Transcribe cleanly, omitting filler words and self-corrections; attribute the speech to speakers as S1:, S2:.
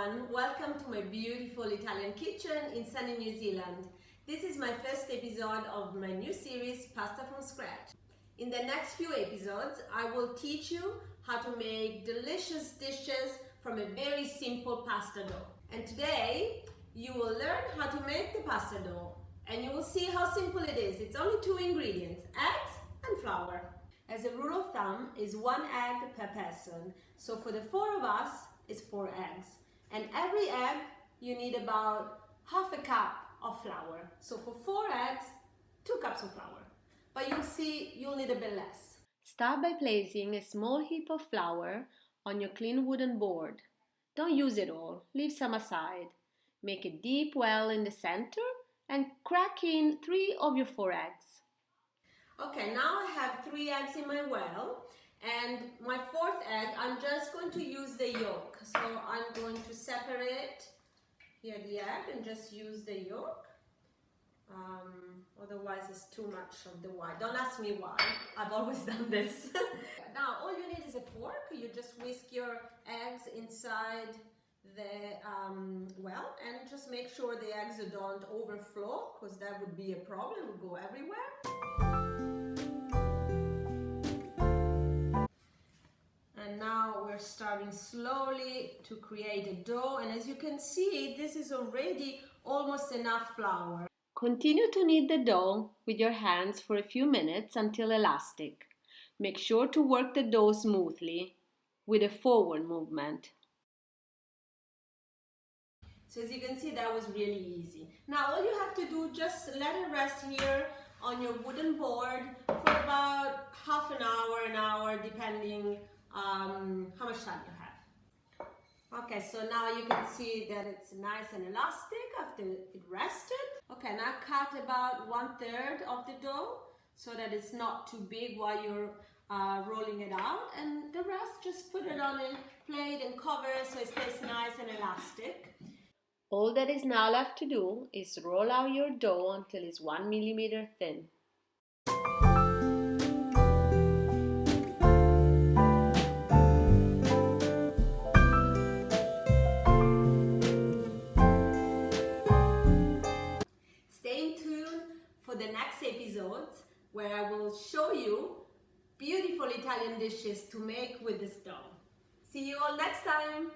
S1: everyone, welcome to my beautiful Italian kitchen in sunny New Zealand. This is my first episode of my new series, Pasta from Scratch. In the next few episodes, I will teach you how to make delicious dishes from a very simple pasta dough. And today, you will learn how to make the pasta dough. And you will see how simple it is. It's only 2 ingredients, eggs and flour. As a rule of thumb, is 1 egg per person. So for the 4 of us, it's 4 eggs. And every egg, you need about half a cup of flour. So for 4 eggs, 2 cups of flour. But you'll see, you'll need a bit less. Start by placing a small heap of flour on your clean wooden board. Don't use it all, leave some aside. Make a deep well in the center and crack in 3 of your 4 eggs. Okay, now I have 3 eggs in my well, and my 4th egg, I'm just going to use the yolk. So I'm going to separate here the egg and just use the yolk. Otherwise it's too much of the white. Don't ask me why, I've always done this. Now all you need is a fork. You just whisk your eggs inside the well, and just make sure the eggs don't overflow, because that would be a problem, it would go everywhere. And now we're starting slowly to create a dough, and as you can see, this is already almost enough flour. Continue to knead the dough with your hands for a few minutes until elastic. Make sure to work the dough smoothly with a forward movement. So as you can see, that was really easy. Now all you have to do, just let it rest here on your wooden board for about half an hour, depending how much time you have. Okay, so now you can see that it's nice and elastic after it rested. Okay, now cut about 1/3 of the dough so that it's not too big while you're rolling it out, and the rest just put it on a plate and cover it so it stays nice and elastic. All that is now left to do is roll out your dough until it's 1 millimeter thin. Stay tuned for the next episodes where I will show you beautiful Italian dishes to make with this dough. See you all next time!